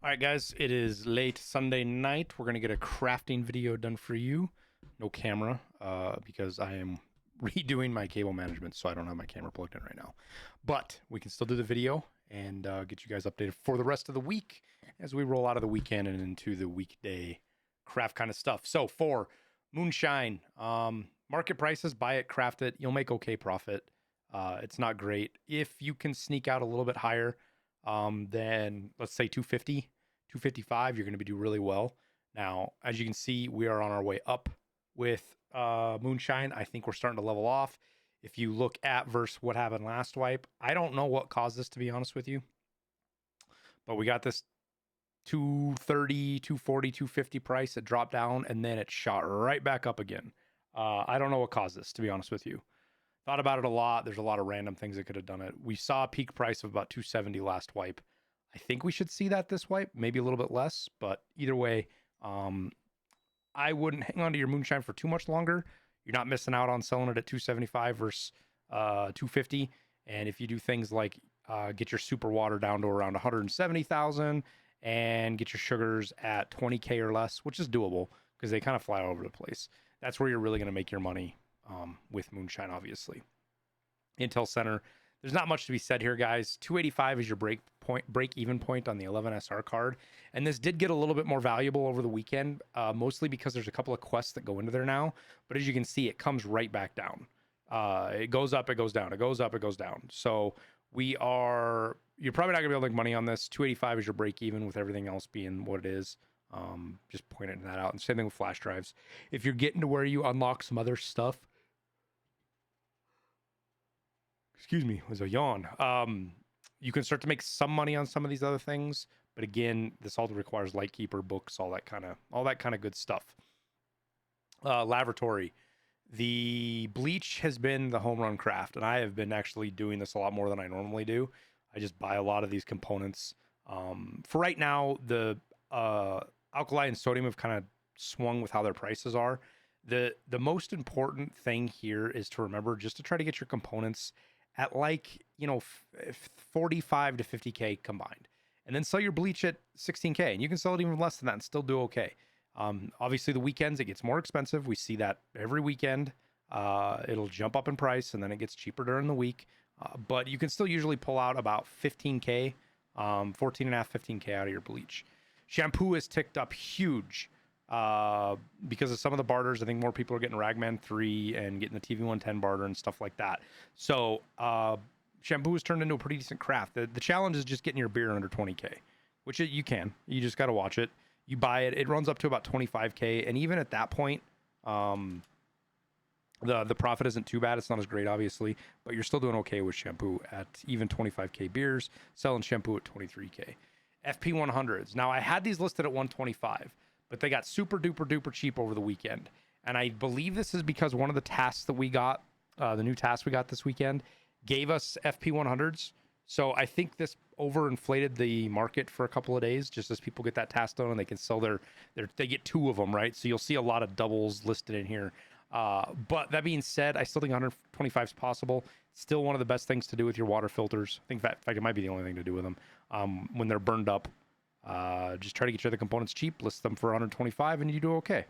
All right, guys, it is late Sunday night. We're going to get a crafting video done for you. No camera because I am redoing my cable management, so I don't have my camera plugged in right now. But we can still do the video and get you guys updated for the rest of the week as we roll out of the weekend and into the weekday craft kind of stuff. So for moonshine, market prices, buy it, craft it. You'll make okay profit. It's not great. If you can sneak out a little bit higher, then let's say 250, 255, you're going to be doing really well. Now, as you can see, we are on our way up with moonshine. I think we're starting to level off. If you look at versus what happened last wipe, I don't know what caused this, to be honest with you, but we got this 230, 240, 250 price. It dropped down and then it shot right back up again. I don't know what caused this, to be honest with you. Thought about it a lot. There's a lot of random things that could have done it. We saw a peak price of about 270 last wipe. I think we should see that this wipe, maybe a little bit less, but either way, I wouldn't hang on to your moonshine for too much longer. You're not missing out on selling it at 275 versus 250. And if you do things like get your super water down to around 170,000 and get your sugars at 20K or less, which is doable because they kind of fly all over the place, that's where you're really going to make your money with moonshine, obviously. Intel Center, there's not much to be said here, guys. 285 is your break even point on the 11SR card, and this did get a little bit more valuable over the weekend, mostly because there's a couple of quests that go into there now. But as you can see, it comes right back down. It goes up, it goes down, it goes up, it goes down. So you're probably not gonna be able to make money on this. 285 is your break even, with everything else being what it is. Just pointing that out. And same thing with flash drives. If you're getting to where you unlock some other stuff, excuse me, it was a yawn. You can start to make some money on some of these other things, but again, this all requires Lightkeeper books, all that kind of good stuff. Laboratory, the bleach has been the home run craft, and I have been actually doing this a lot more than I normally do. I just buy a lot of these components. For right now, the alkali and sodium have kind of swung with how their prices are. The most important thing here is to remember just to try to get your components at 45 to 50K combined, and then sell your bleach at 16K, and you can sell it even less than that and still do okay. Obviously the weekends it gets more expensive. We see that every weekend. It'll jump up in price and then it gets cheaper during the week, but you can still usually pull out about 15K, 14 and a half, 15K out of your bleach. Shampoo has ticked up huge because of some of the barters. I think more people are getting Ragman 3 and getting the TV110 barter and stuff like that. So shampoo has turned into a pretty decent craft. The challenge is just getting your beer under 20K, which you can. You just got to watch it. You buy it. It runs up to about 25K. And even at that point, the profit isn't too bad. It's not as great, obviously, but you're still doing okay with shampoo at even 25K beers, selling shampoo at 23K. FP100s. Now, I had these listed at 125, but they got super duper duper cheap over the weekend. And I believe this is because one of the tasks that we got, the new tasks we got this weekend, gave us FP100s. So I think this overinflated the market for a couple of days, just as people get that task done and they can sell they get two of them, right? So you'll see a lot of doubles listed in here. But that being said, I still think 125 is possible. Still one of the best things to do with your water filters. I think in fact, it might be the only thing to do with them. When they're burned up, just try to get your other components cheap, list them for 125 and you do okay.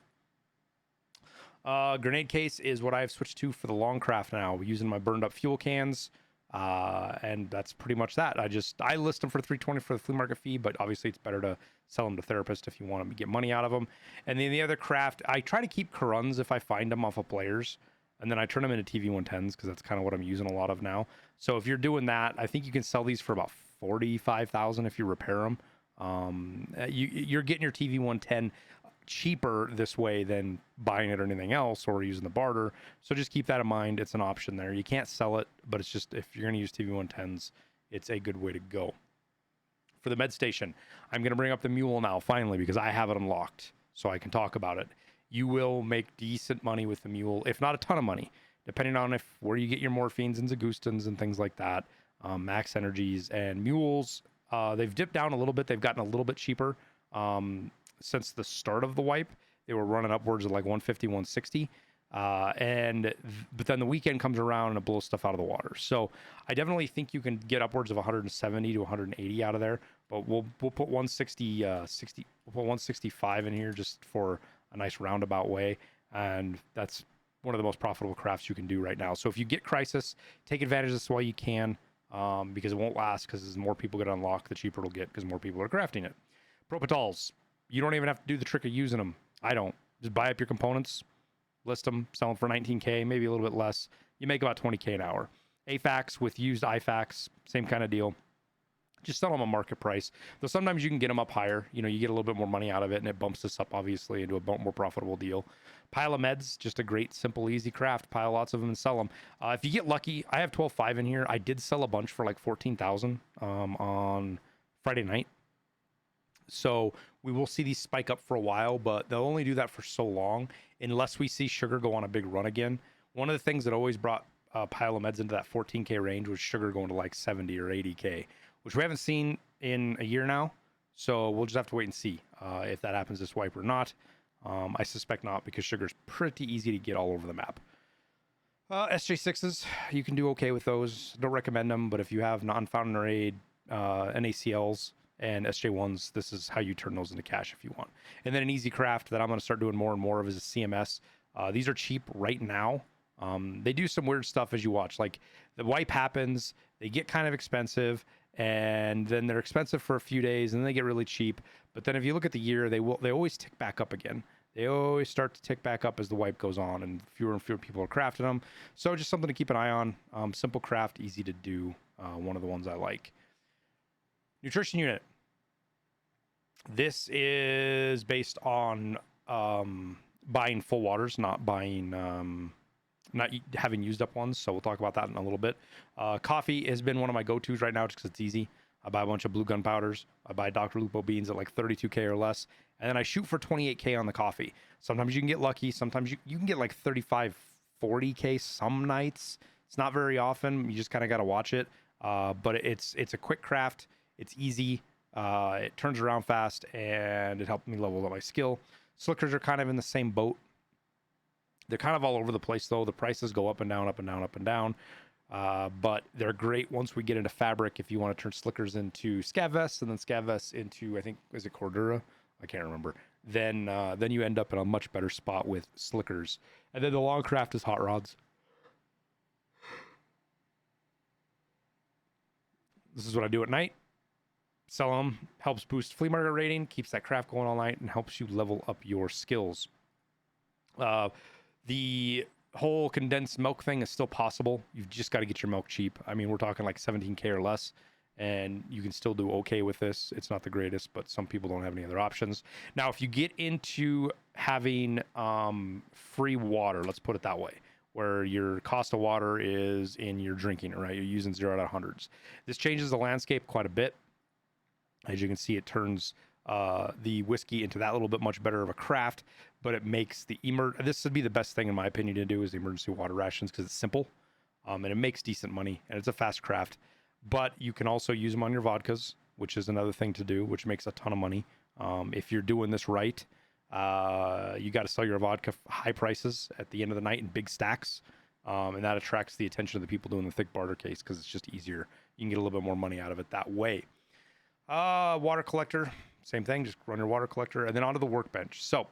Grenade case is what I've switched to for the long craft now, using my burned up fuel cans. And that's pretty much that. I list them for 320 for the flea market fee, but obviously it's better to sell them to therapists if you want to get money out of them. And then the other craft, I try to keep Karuns if I find them off of players, and then I turn them into TV110s because that's kind of what I'm using a lot of now. So if you're doing that, I think you can sell these for about 45,000 if you repair them. You're getting your TV110 cheaper this way than buying it or anything else or using the barter. So just keep that in mind. It's an option there. You can't sell it, but it's just, if you're going to use TV110s, it's a good way to go. For the med station, I'm going to bring up the mule now finally because I have it unlocked so I can talk about it. You will make decent money with the mule, if not a ton of money, depending on where you get your morphines and Zagustans and things like that. Max energies and mules, they've dipped down a little bit. They've gotten a little bit cheaper. Since the start of the wipe, they were running upwards of like 150, 160. But then the weekend comes around and it blows stuff out of the water. So I definitely think you can get upwards of 170 to 180 out of there. but we'll put 160, 60, we'll put 165 in here just for a nice roundabout way, and that's one of the most profitable crafts you can do right now. So if you get Crisis, take advantage of this while you can, because it won't last, because as more people get unlocked, the cheaper it'll get, because more people are crafting it. Propitals, you don't even have to do the trick of using them. I don't. Just buy up your components, list them, sell them for 19K, maybe a little bit less. You make about 20K an hour. AFAX with used IFAX, same kind of deal. Just sell them a market price. Though sometimes you can get them up higher. You know, you get a little bit more money out of it, and it bumps this up, obviously, into a more profitable deal. Pile of meds, just a great, simple, easy craft. Pile lots of them and sell them. If you get lucky, I have 12.5 in here. I did sell a bunch for like 14,000 on Friday night. So we will see these spike up for a while, but they'll only do that for so long unless we see sugar go on a big run again. One of the things that always brought Pile of meds into that 14K range was sugar going to like 70 or 80K, which we haven't seen in a year now. So we'll just have to wait and see if that happens this wipe or not. I suspect not, because sugar's pretty easy to get all over the map. SJ6s, you can do okay with those. Don't recommend them, but if you have non-fountain raid, NACLs, and SJ1s, this is how you turn those into cash if you want. And then an easy craft that I'm going to start doing more and more of is a CMS. These are cheap right now. They do some weird stuff as you watch. Like, the wipe happens, they get kind of expensive, and then they're expensive for a few days, and then they get really cheap. But then if you look at the year, they always tick back up again. They always start to tick back up as the wipe goes on, and fewer people are crafting them. So just something to keep an eye on. Simple craft, easy to do. One of the ones I like. Nutrition unit. This is based on buying full waters, not buying not having used up ones. So we'll talk about that in a little bit. Coffee has been one of my go-tos right now just because it's easy. I buy a bunch of blue gunpowders. I buy Dr. Lupo beans at like 32K or less. And then I shoot for 28K on the coffee. Sometimes you can get lucky. Sometimes you can get like 35, 40K some nights. It's not very often. You just kind of got to watch it. But it's a quick craft. It's easy. It turns around fast, and it helped me level up my skill. Slickers are kind of in the same boat. They're kind of all over the place, though. The prices go up and down, up and down, up and down. But they're great once we get into fabric. If you want to turn slickers into scav vests, and then scav vests into, I think, is it Cordura? I can't remember. Then you end up in a much better spot with slickers. And then the long craft is hot rods. This is what I do at night. Sell them, helps boost flea market rating, keeps that craft going all night, and helps you level up your skills. The whole condensed milk thing is still possible. You've just got to get your milk cheap. I mean, we're talking like 17K or less, and you can still do okay with this. It's not the greatest, but some people don't have any other options. Now, if you get into having free water, let's put it that way, where your cost of water is in your drinking, right? You're using 0 out of hundreds. This changes the landscape quite a bit. As you can see, it turns the whiskey into that little bit much better of a craft, but it makes the this would be the best thing in my opinion to do, is the emergency water rations, because it's simple and it makes decent money, and it's a fast craft. But you can also use them on your vodkas, which is another thing to do, which makes a ton of money. If you're doing this right, you got to sell your vodka high prices at the end of the night in big stacks, and that attracts the attention of the people doing the thick barter case, because it's just easier. You can get a little bit more money out of it that way. Water collector, same thing, just run your water collector, and then onto the workbench. So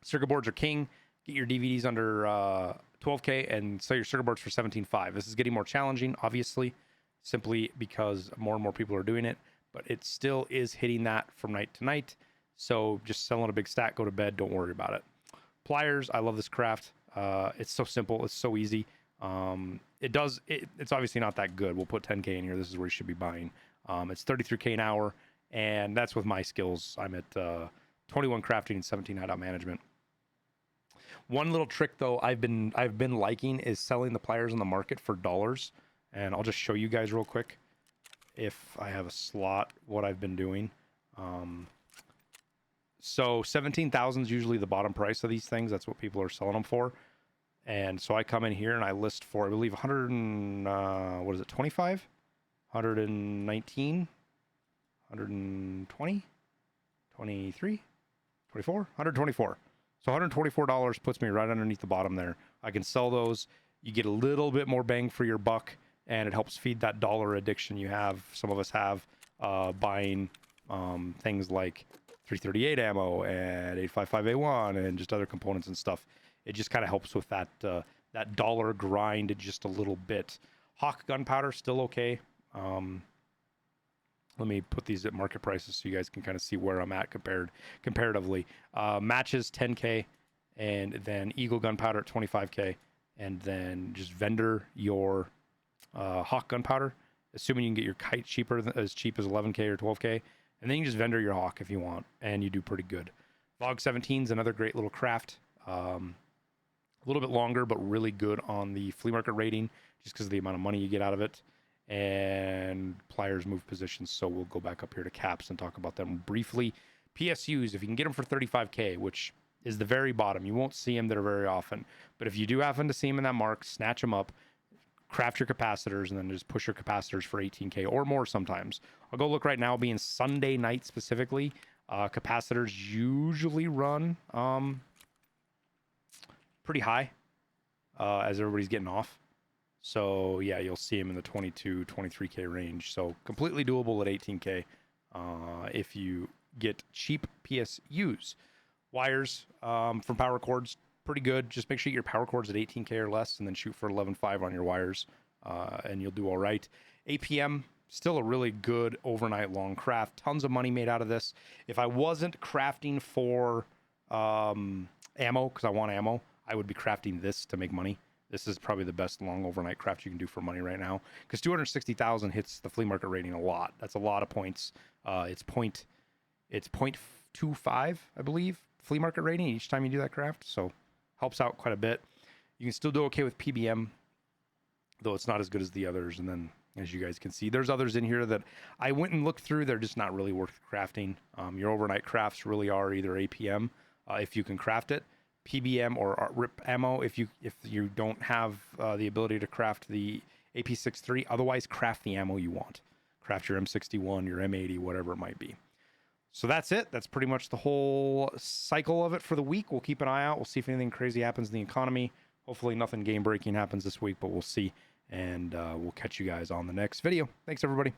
circuit boards are king. Get your DVDs under 12K and sell your circuit boards for 17.5. This is getting more challenging, obviously, simply because more and more people are doing it, but it still is hitting that from night to night. So just selling a big stack, go to bed, don't worry about it. Pliers, I love this craft. It's so simple, it's so easy. It's obviously not that good. We'll put 10K in here. This is where you should be buying. It's 33K an hour, and that's with my skills. I'm at 21 crafting and 17 hideout management. One little trick though I've been liking is selling the pliers in the market for dollars, and I'll just show you guys real quick if I have a slot what I've been doing. So 17,000 is usually the bottom price of these things. That's what people are selling them for. And so I come in here and I list for, I believe 100 and what is it, 25, 119, 120, 23, 24, 124. So $124 puts me right underneath the bottom there. I can sell those. You get a little bit more bang for your buck, and it helps feed that dollar addiction you have. Some of us have buying things like 338 ammo and 855A1 and just other components and stuff. It just kind of helps with that that dollar grind just a little bit. Hawk gunpowder still okay. Let me put these at market prices so you guys can kind of see where I'm at comparatively. Matches 10K, and then Eagle gunpowder at 25K, and then just vendor your Hawk gunpowder, assuming you can get your kite as cheap as 11K or 12K, and then you can just vendor your Hawk if you want, and you do pretty good. VOG 17 is another great little craft. A little bit longer, but really good on the flea market rating, just because of the amount of money you get out of it. And pliers move positions, so we'll go back up here to caps and talk about them briefly. PSUs, if you can get them for 35K, which is the very bottom, you won't see them there very often, but if you do happen to see them in that mark, snatch them up, craft your capacitors, and then just push your capacitors for 18K or more sometimes. I'll go look right now, being Sunday night specifically. Capacitors usually run pretty high as everybody's getting off. So yeah, you'll see them in the 22, 23K range. So completely doable at 18K if you get cheap PSUs. Wires from power cords, pretty good. Just make sure you get your power cords at 18K or less, and then shoot for 11.5 on your wires, and you'll do all right. APM, still a really good overnight long craft. Tons of money made out of this. If I wasn't crafting for ammo, because I want ammo, I would be crafting this to make money. This is probably the best long overnight craft you can do for money right now, because 260,000 hits the flea market rating a lot. That's a lot of points. It's 0.25, I believe, flea market rating each time you do that craft. So helps out quite a bit. You can still do okay with PBM, though it's not as good as the others. And then, as you guys can see, there's others in here that I went and looked through. They're just not really worth crafting. Your overnight crafts really are either APM, if you can craft it, PBM, or RIP ammo if you don't have the ability to craft the AP63. Otherwise, craft the ammo you want. Craft your M61, your M80, whatever it might be. So that's it. That's pretty much the whole cycle of it for the week. We'll keep an eye out. We'll see if anything crazy happens in the economy. Hopefully nothing game breaking happens this week, but we'll see. And we'll catch you guys on the next video. Thanks, everybody.